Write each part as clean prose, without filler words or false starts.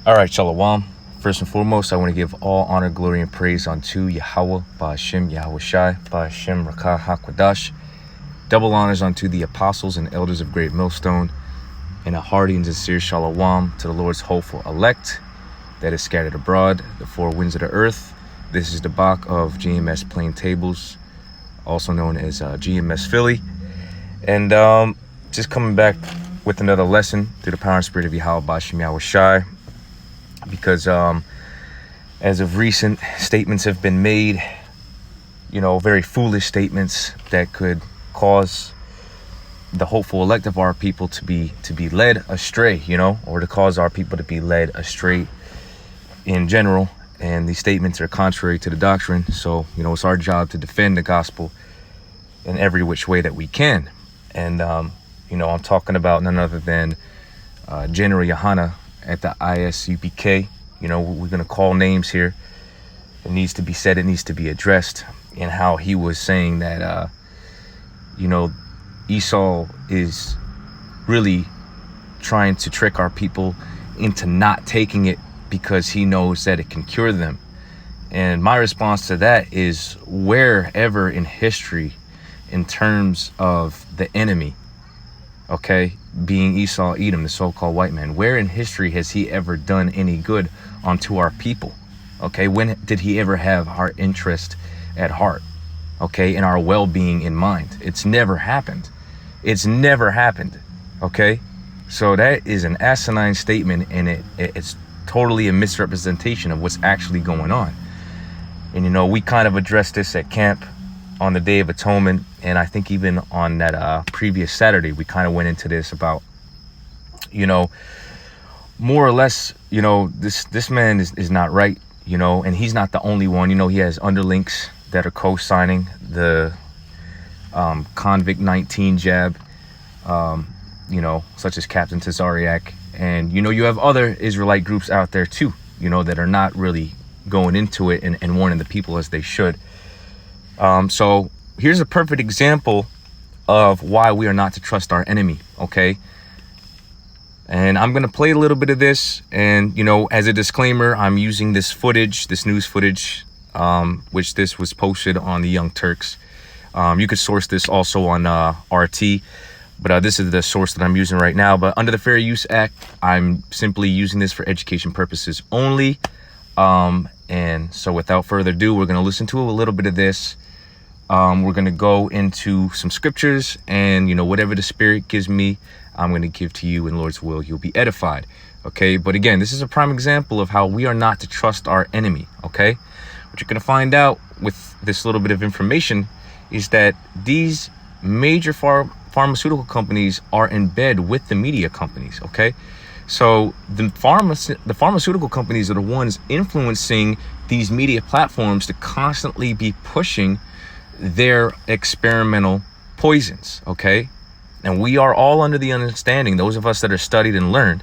All right, Shalom. First and foremost, I want to give all honor, glory, and praise unto Yahawah, Bahasham, Yahawashi, Bahasham, Rakah, HaKwadash. Double honors unto the apostles and elders of Great Millstone, and a hearty and sincere Shalom to the Lord's hopeful elect that is scattered abroad, the four winds of the earth. This is the Bach of GMS Plain Tables, also known as GMS Philly. And just coming back with another lesson through the power and spirit of Yahawah, Bahasham, Yahawashi. Because as of recent, statements have been made, very foolish statements that could cause the hopeful elect of our people to be led astray, or to cause our people to be led astray in general. And these statements are contrary to the doctrine. So, it's our job to defend the gospel in every which way that we can. And, I'm talking about none other than General Yahawah at the ISUPK. We're going to call names here. It needs to be said, it needs to be addressed, and how he was saying that Esau is really trying to trick our people into not taking it because he knows that it can cure them. And my response to that is, wherever in history, in terms of the enemy, being Esau, Edom, the so-called white man, where in history has he ever done any good unto our people? When did he ever have our interest at heart? And our well-being in mind? It's never happened. It's never happened. So that is an asinine statement, and it's totally a misrepresentation of what's actually going on. And we kind of addressed this at camp on the Day of Atonement, and I think even on that previous Saturday, we kind of went into this about, more or less, this man is not right, and he's not the only one. He has underlinks that are co-signing the Convict 19 jab, such as Captain Tazariak. And, you have other Israelite groups out there too, that are not really going into it and warning the people as they should. So here's a perfect example of why we are not to trust our enemy. And I'm going to play a little bit of this. And, as a disclaimer, I'm using this news footage, which this was posted on the Young Turks. You could source this also on RT, but this is the source that I'm using right now. But under the Fair Use Act, I'm simply using this for education purposes only. And so without further ado, we're going to listen to a little bit of this. We're going to go into some scriptures, and, whatever the Spirit gives me, I'm going to give to you. In Lord's will, you'll be edified. But again, this is a prime example of how we are not to trust our enemy. What you're going to find out with this little bit of information is that these major pharmaceutical companies are in bed with the media companies. So the pharmaceutical companies are the ones influencing these media platforms to constantly be pushing their experimental poisons. And we are all under the understanding, those of us that are studied and learned,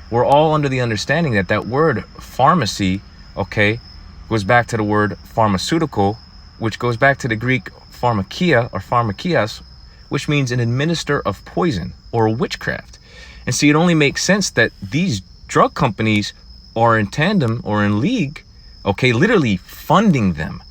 we're all under the understanding that word pharmacy, goes back to the word pharmaceutical, which goes back to the Greek pharmakia or pharmakias, which means an administer of poison or witchcraft. And see, it only makes sense that these drug companies are in tandem or in league, literally funding them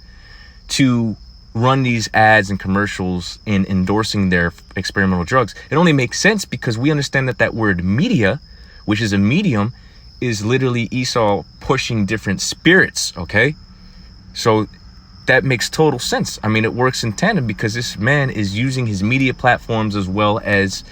to run these ads and commercials in endorsing their experimental drugs. It only makes sense because we understand that word media, which is a medium, is literally Esau pushing different spirits. So that makes total sense. I mean, it works in tandem because this man is using his media platforms as well as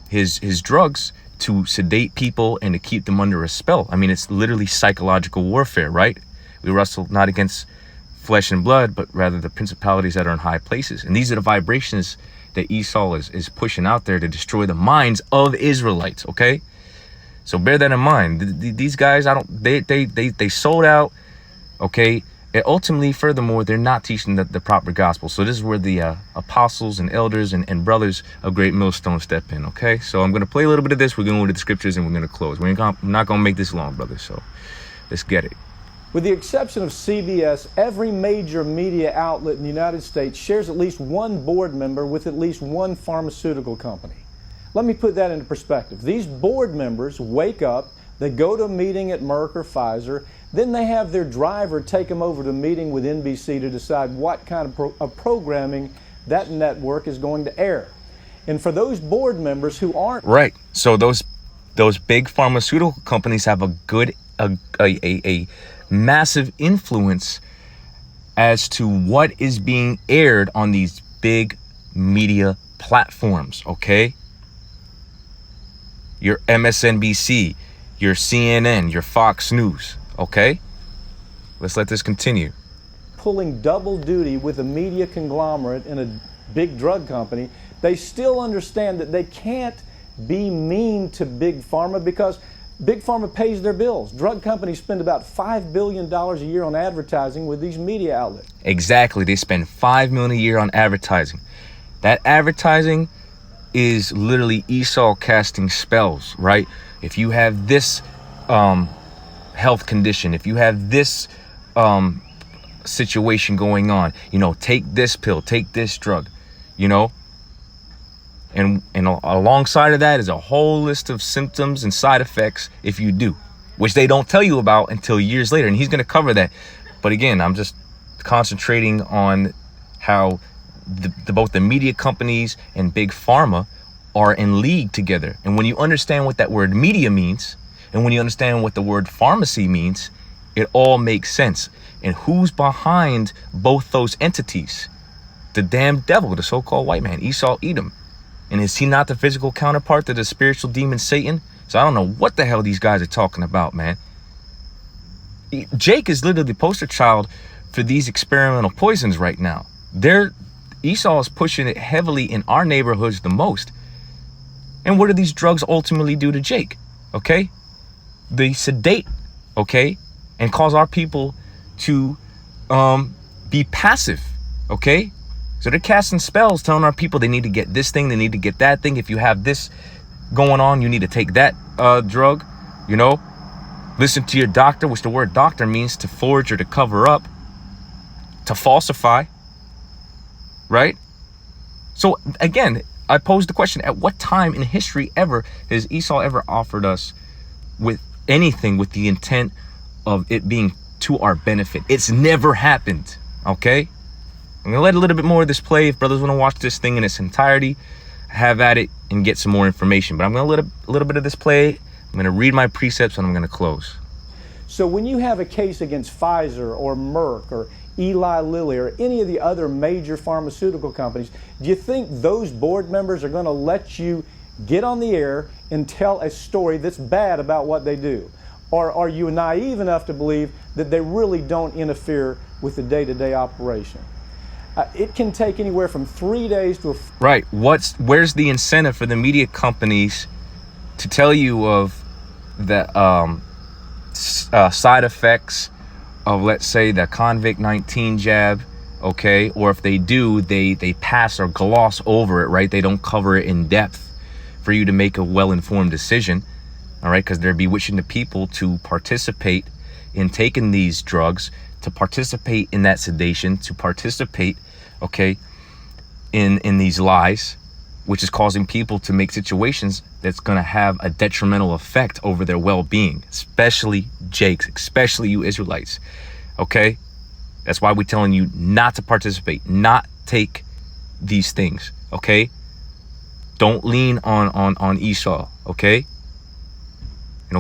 his drugs to sedate people and to keep them under a spell. I mean, it's literally psychological warfare, right? We wrestle not against flesh and blood, but rather the principalities that are in high places. And these are the vibrations that Esau is pushing out there to destroy the minds of Israelites. So bear that in mind. These guys, they sold out. And ultimately, furthermore, they're not teaching the proper gospel. So this is where the apostles and elders and brothers of Great Millstone step in. So I'm going to play a little bit of this. We're going to go into the scriptures and we're going to close. We're not going to make this long, brothers. So let's get it. With the exception of CBS, every major media outlet in the United States shares at least one board member with at least one pharmaceutical company. Let me put that into perspective. These board members wake up, They go to a meeting at Merck or Pfizer. Then they have their driver take them over to a meeting with NBC to decide what kind of programming that network is going to air. And for those board members who aren't right, so those big pharmaceutical companies have a massive influence as to what is being aired on these big media platforms. Okay, your MSNBC, your CNN, your Fox News. Okay, let's let this continue. Pulling double duty with a media conglomerate and a big drug company, they still understand that they can't be mean to Big Pharma because Big Pharma pays their bills. Drug companies spend about $5 billion a year on advertising with these media outlets. Exactly. They spend $5 million a year on advertising. That advertising is literally Esau casting spells, right? If you have this health condition, if you have this situation going on, take this pill, take this drug, and alongside of that is a whole list of symptoms and side effects if you do, which they don't tell you about until years later. And he's going to cover that. But again, I'm just concentrating on how both the media companies and Big Pharma are in league together. And when you understand what that word media means, and when you understand what the word pharmacy means, it all makes sense. And who's behind both those entities? The damn devil, the so-called white man, Esau Edom. And is he not the physical counterpart to the spiritual demon Satan? So I don't know what the hell these guys are talking about, man. Jake is literally the poster child for these experimental poisons right now. Esau is pushing it heavily in our neighborhoods the most. And what do these drugs ultimately do to Jake? Okay? They sedate, okay? And cause our people to be passive, okay? So they're casting spells, telling our people they need to get this thing, they need to get that thing. If you have this going on, you need to take that drug, Listen to your doctor, which the word doctor means to forge or to cover up, to falsify, right? So again, I pose the question, at what time in history ever has Esau ever offered us with anything with the intent of it being to our benefit? It's never happened, okay? I'm gonna let a little bit more of this play. If brothers want to watch this thing in its entirety, have at it and get some more information. But I'm gonna let a little bit of this play. I'm gonna read my precepts and I'm gonna close. So when you have a case against Pfizer or Merck or Eli Lilly or any of the other major pharmaceutical companies, do you think those board members are going to let you get on the air and tell a story that's bad about what they do? Or are you naive enough to believe that they really don't interfere with the day-to-day operation? It can take anywhere from 3 days to Right. Where's the incentive for the media companies to tell you of the side effects of, let's say, the Convict-19 jab, okay? Or if they do, they pass or gloss over it, right? They don't cover it in depth for you to make a well-informed decision, all right? Because they're bewitching the people to participate in taking these drugs, to participate in that sedation, to participate, okay, in these lies, which is causing people to make situations that's going to have a detrimental effect over their well-being, especially Jakes, especially you Israelites, okay? That's why we're telling you not to participate, not take these things, okay? Don't lean on Esau, okay?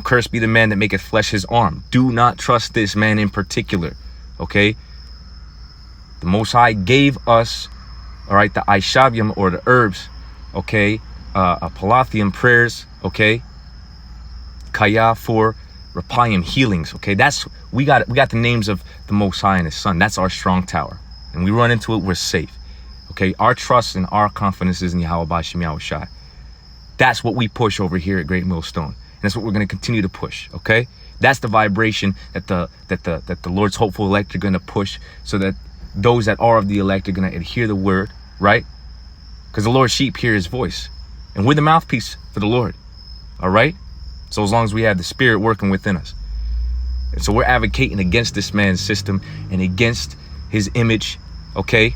Cursed be the man that maketh flesh his arm. Do not trust this man in particular, okay? The Most High gave us, all right, the Aishabium, or the herbs, okay, Palathium prayers, okay, Kaya for Rapayim healings, okay. We got the names of the Most High and His Son. That's our strong tower, and we run into it, we're safe, okay. Our trust and our confidence is in Yahawah, Bahasham, Yahawashi. That's what we push over here at Great Millstone, and that's what we're going to continue to push, okay. That's the vibration that the Lord's hopeful elect are going to push, so that those that are of the elect are going to adhere the word, right? Because the Lord's sheep hear His voice, and we're the mouthpiece for the Lord, all right? So as long as we have the Spirit working within us. And so we're advocating against this man's system and against his image, okay?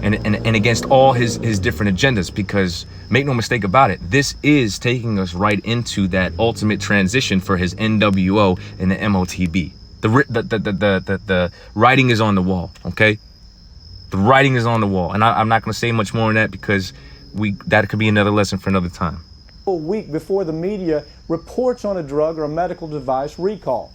and against all his different agendas, because make no mistake about it, this is taking us right into that ultimate transition for his NWO and the MOTB. The writing is on the wall, okay? The writing is on the wall, and I'm not going to say much more on that, because that could be another lesson for another time. A week before the media reports on a drug or a medical device recall,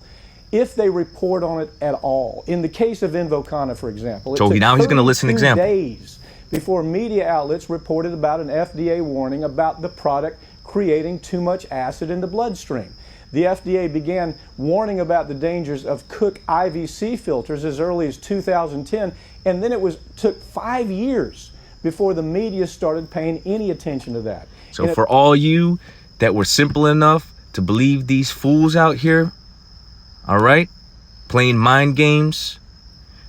if they report on it at all. In the case of Invokana, for example, So now he's going to list an example. Days before media outlets reported about an FDA warning about the product creating too much acid in the bloodstream. The FDA began warning about the dangers of Cook IVC filters as early as 2010, and then took 5 years before the media started paying any attention to that. So for all you that were simple enough to believe these fools out here, all right, playing mind games,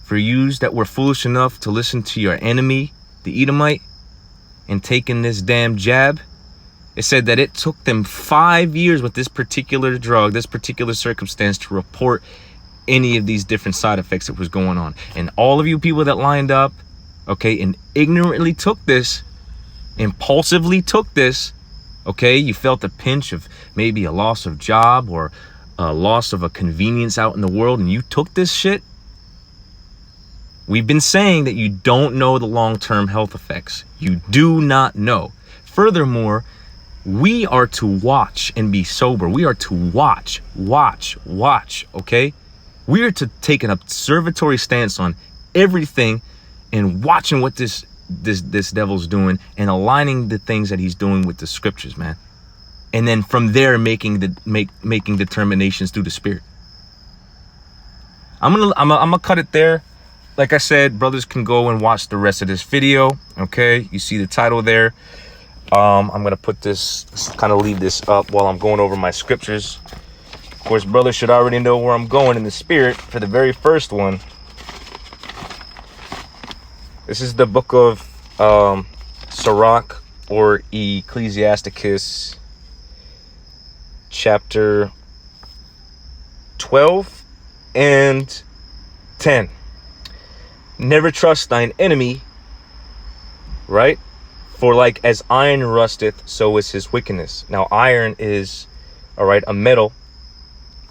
for yous that were foolish enough to listen to your enemy, the Edomite, and taking this damn jab, it said that it took them 5 years with this particular drug, this particular circumstance, to report any of these different side effects that was going on. And all of you people that lined up, okay, and ignorantly took this, impulsively took this, okay, you felt the pinch of maybe a loss of job or a loss of a convenience out in the world, and you took this shit. We've been saying that you don't know the long-term health effects. You do not know. Furthermore, we are to watch and be sober. We are to watch, okay? We are to take an observatory stance on everything and watching what this devil's doing and aligning the things that he's doing with the scriptures, man. And then from there, making determinations through the Spirit. I'm gonna cut it there. Like I said, brothers can go and watch the rest of this video. Okay, you see the title there. I'm gonna put this, kind of leave this up while I'm going over my scriptures. Of course, brothers should already know where I'm going in the Spirit for the very first one. This is the book of Sirach, or Ecclesiasticus, chapter 12 and 10. Never trust thine enemy, right? For like as iron rusteth, so is his wickedness. Now iron is, all right, a metal,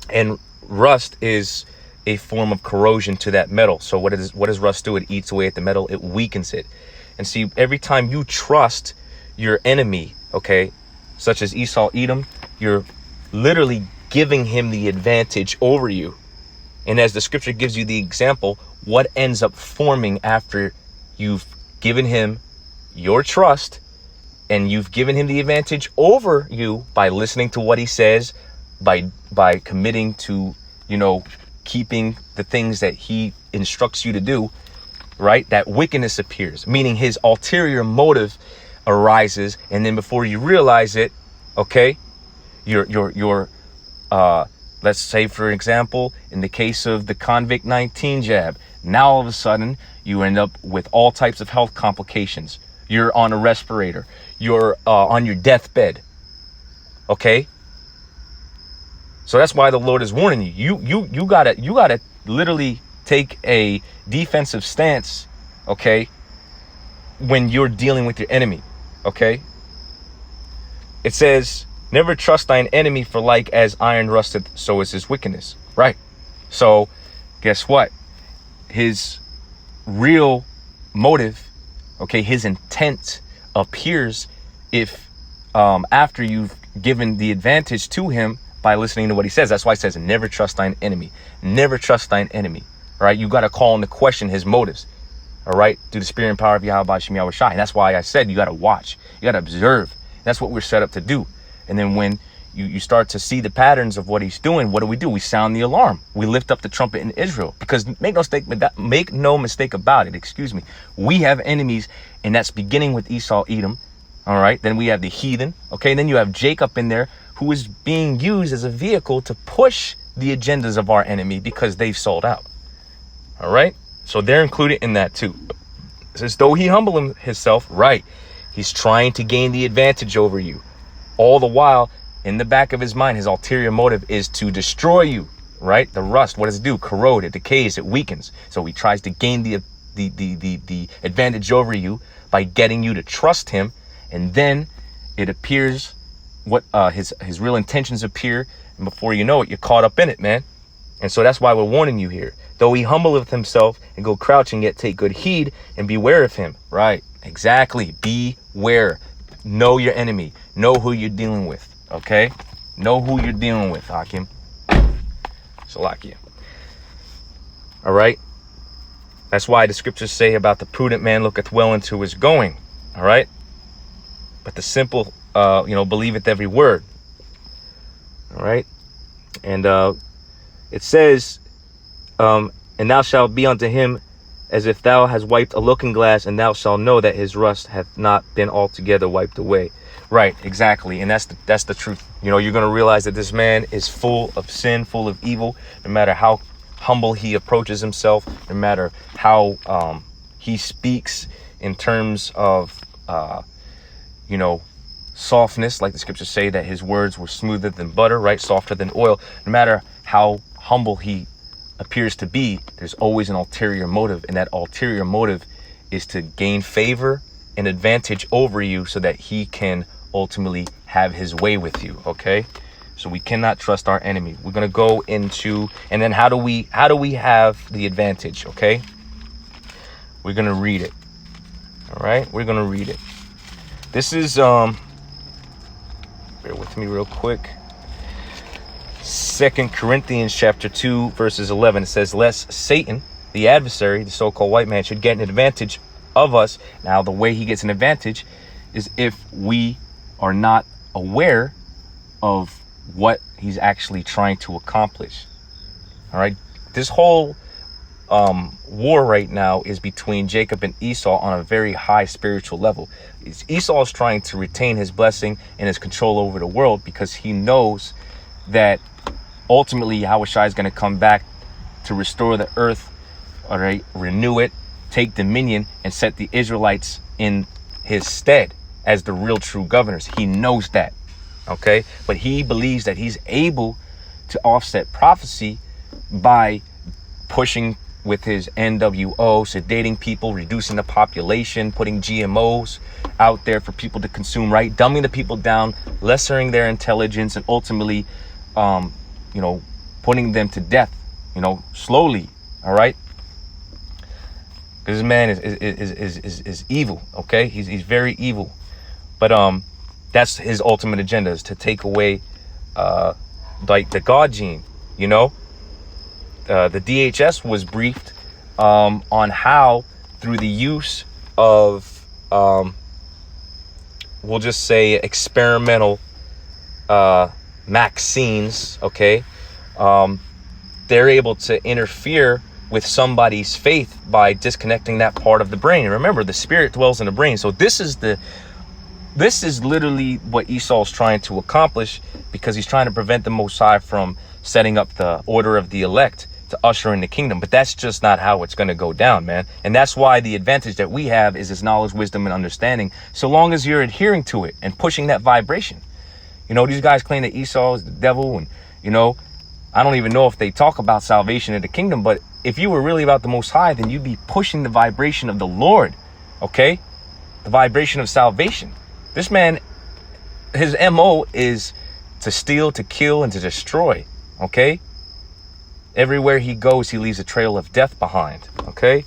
and rust is a form of corrosion to that metal. So what does rust do? It eats away at the metal, it weakens it. And see, every time you trust your enemy, okay, such as Esau, Edom, you're literally giving him the advantage over you. And as the scripture gives you the example, what ends up forming after you've given him your trust and you've given him the advantage over you by listening to what he says, by committing to, keeping the things that he instructs you to do, right? That wickedness appears, meaning his ulterior motive arises, and then before you realize it, okay, you're let's say, for example, in the case of the Convict 19 jab, now all of a sudden you end up with all types of health complications. You're on a respirator. You're on your deathbed. Okay. So that's why the Lord is warning you. You gotta literally take a defensive stance. Okay. When you're dealing with your enemy. Okay. It says, never trust thine enemy, for like as iron rusteth, so is his wickedness. Right. So guess what? His real motive, okay, his intent appears if after you've given the advantage to him by listening to what he says. That's why it says, never trust thine enemy. Never trust thine enemy. All right. You got to call into question his motives. All right. Through the spirit and power of Bahasham, Yahawashi. And that's why I said you got to watch. You got to observe. That's what we're set up to do. And then when you start to see the patterns of what he's doing, what do? We sound the alarm. We lift up the trumpet in Israel, because make no mistake about it. Excuse me. We have enemies, and that's beginning with Esau, Edom. All right. Then we have the heathen. Okay. And then you have Jacob in there, who is being used as a vehicle to push the agendas of our enemy because they've sold out. All right. So they're included in that too. It says, though he humble himself, right, he's trying to gain the advantage over you. All the while, in the back of his mind, his ulterior motive is to destroy you, right? The rust, what does it do? Corrode, it decays, it weakens. So he tries to gain the advantage over you by getting you to trust him, and then it appears what his real intentions appear, and before you know it, you're caught up in it, man. And so that's why we're warning you here. Though he humbleth himself and go crouching, yet take good heed and beware of him. Right, exactly. Beware. Know your enemy. Know who you're dealing with. Okay, know who you're dealing with, Hakim. Salakia. All right. That's why the scriptures say about the prudent man looketh well into his going. All right. But the simple, believeth every word. All right. And it says, and thou shalt be unto him as if thou hast wiped a looking glass, and thou shalt know that his rust hath not been altogether wiped away. Right, exactly. And that's the truth. You're going to realize that this man is full of sin, full of evil, no matter how humble he approaches himself, no matter how he speaks in terms of, softness, like the scriptures say that his words were smoother than butter, right? Softer than oil. No matter how humble he appears to be, there's always an ulterior motive, and that ulterior motive is to gain favor and advantage over you so that he can ultimately have his way with you. Okay, so we cannot trust our enemy. We're going to go into, and then how do we have the advantage? Okay, we're going to read it. All right, we're going to read it. This is bear with me real quick. 2 Corinthians chapter 2 verses 11. It says, lest Satan, the adversary, the so-called white man, should get an advantage of us. Now, the way he gets an advantage is if we are not aware of what he's actually trying to accomplish. All right. This whole war right now is between Jacob and Esau on a very high spiritual level. Esau is trying to retain his blessing and his control over the world because he knows that ultimately Yahawashi is going to come back to restore the earth, all right, renew it, take dominion, and set the Israelites in his stead as the real true governors. He knows that, okay? But he believes that he's able to offset prophecy by pushing with his NWO, sedating people, reducing the population, putting GMOs out there for people to consume, right? Dumbing the people down, lessering their intelligence, and ultimately, putting them to death, slowly, all right? This man is evil, okay? He's very evil. But that's his ultimate agenda, is to take away like the God gene, The DHS was briefed on how, through the use of we'll just say experimental vaccines, okay, they're able to interfere with somebody's faith by disconnecting that part of the brain. And remember, the spirit dwells in the brain. So this is literally what Esau's trying to accomplish, because he's trying to prevent the Most High from setting up the order of the elect to usher in the kingdom. But that's just not how it's going to go down, man. And that's why the advantage that we have is his knowledge, wisdom, and understanding, so long as you're adhering to it and pushing that vibration. These guys claim that Esau is the devil, and I don't even know if they talk about salvation in the kingdom, but if you were really about the Most High, then you'd be pushing the vibration of the Lord, okay? The vibration of salvation. This man, his MO is to steal, to kill, and to destroy, okay? Everywhere he goes, he leaves a trail of death behind, okay?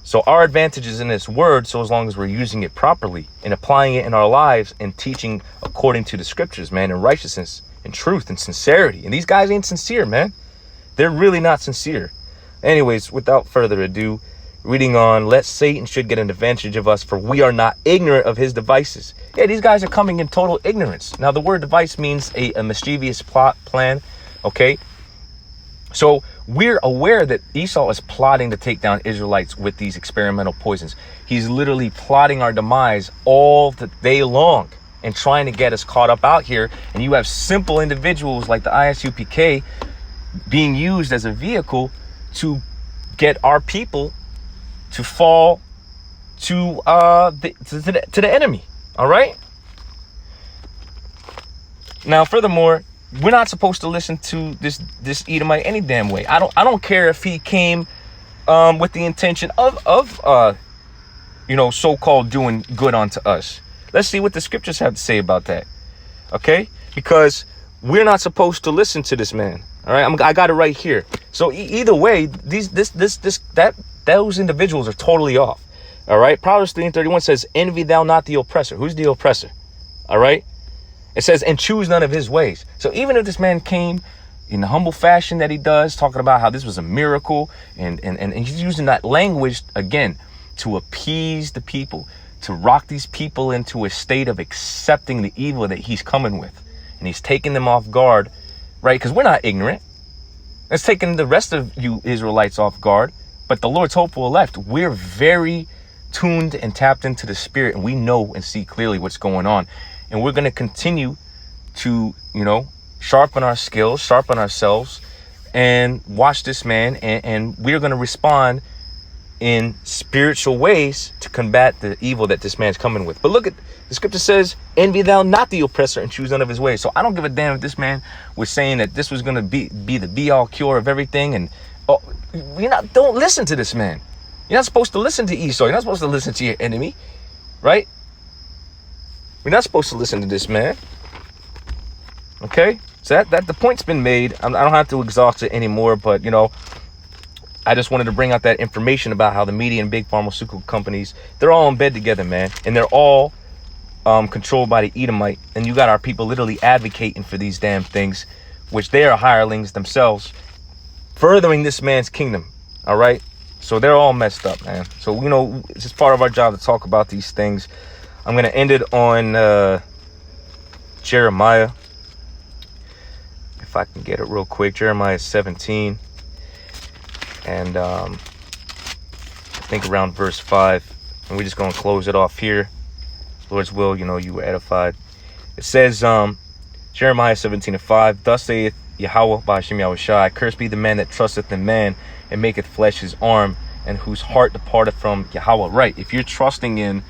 So our advantage is in this word, so as long as we're using it properly and applying it in our lives and teaching according to the scriptures, man, in righteousness and truth and sincerity. And these guys ain't sincere, man. They're really not sincere. Anyways, without further ado, reading on, lest Satan should get an advantage of us, for we are not ignorant of his devices. Yeah, these guys are coming in total ignorance. Now, the word device means a mischievous plot, plan, okay? So we're aware that Esau is plotting to take down Israelites with these experimental poisons. He's literally plotting our demise all the day long and trying to get us caught up out here. And you have simple individuals like the ISUPK being used as a vehicle to get our people to fall to the enemy. All right. Now, furthermore, we're not supposed to listen to this Edomite any damn way. I don't care if he came with the intention of so-called doing good unto us. Let's see what the scriptures have to say about that. Okay, because we're not supposed to listen to this man. All right, I got it right here. So either way, those individuals are totally off. All right, Proverbs 3:31 says, "Envy thou not the oppressor." Who's the oppressor? All right, it says, "And choose none of his ways." So even if this man came in the humble fashion that he does, talking about how this was a miracle, and he's using that language again to appease the people, to rock these people into a state of accepting the evil that he's coming with, and he's taking them off guard, right? Because we're not ignorant. It's taking the rest of you Israelites off guard, but the Lord's hopeful elect, we're very tuned and tapped into the spirit, and we know and see clearly what's going on, and we're going to continue to, sharpen our skills, sharpen ourselves, and watch this man, and we're going to respond in spiritual ways to combat the evil that this man's coming with. But look at the scripture says, "Envy thou not the oppressor, and choose none of his ways." So I don't give a damn if this man was saying that this was going to be the be-all cure of everything, and don't listen to this man. You're not supposed to listen to Esau. You're not supposed to listen to your enemy, right? We're not supposed to listen to this man. Okay, so that the point's been made. I don't have to exhaust it anymore, but I just wanted to bring out that information about how the media and big pharmaceutical companies, they're all in bed together, man, and they're all controlled by the Edomite, and you got our people literally advocating for these damn things, which they are hirelings themselves, furthering this man's kingdom. All right, so they're all messed up, man. So it's just part of our job to talk about these things. I'm gonna end it on Jeremiah, if I can get it real quick. Jeremiah 17, and I think around verse 5, and we're just gonna close it off here. Lord's will, you were edified. It says, Jeremiah 17:5, "Thus saith Yahawah, Bahasham, Yahawashi, cursed be the man that trusteth in man, and maketh flesh his arm, and whose heart departeth from Yahawah." Right, if you're trusting in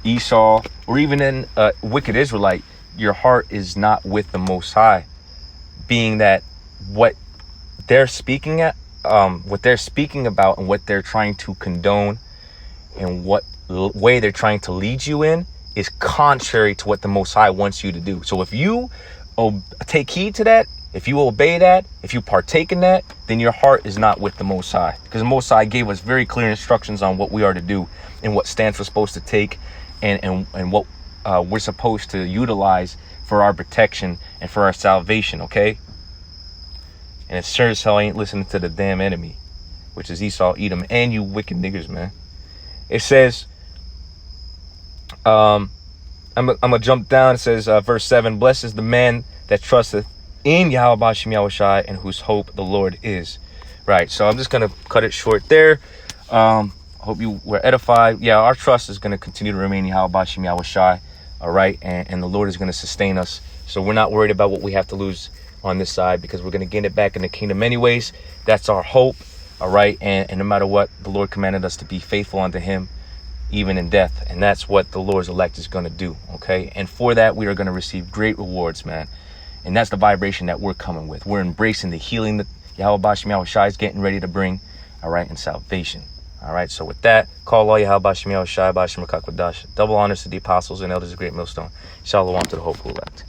Esau, or even in a wicked Israelite, your heart is not with the Most High, being that what they're speaking about, and what they're trying to condone, and what way they're trying to lead you in, is contrary to what the Most High wants you to do. So if you take heed to that, if you obey that, if you partake in that, then your heart is not with the Most High, because the Most High gave us very clear instructions on what we are to do, and what stance we're supposed to take, and what we're supposed to utilize for our protection and for our salvation. Okay, and it sure as hell ain't listening to the damn enemy, which is Esau, Edom, and you wicked niggers, man. It says, I'm gonna jump down. It says, verse 7, "Blessed is the man that trusteth in Yahawah, Bahasham, Yahawashi, and whose hope the Lord is." Right, so I'm just gonna cut it short there. Hope you were edified. Yeah, our trust is gonna continue to remain in Yahawah, Bahasham, Yahawashi. All right, and the Lord is gonna sustain us. So we're not worried about what we have to lose on this side, because we're gonna gain it back in the kingdom anyways. That's our hope. All right, and no matter what, the Lord commanded us to be faithful unto him, even in death, and that's what the Lord's elect is going to do. Okay, and for that we are going to receive great rewards, man, and that's the vibration that we're coming with. We're embracing the healing that Yahawah, Bahasham, Yahawashi is getting ready to bring, all right, and salvation. All right, so with that, call all Yahawah, Bahasham, Yahawashi, Bahasham, Double honors to the apostles and elders of Great Millstone. Shalom to the hopeful elect.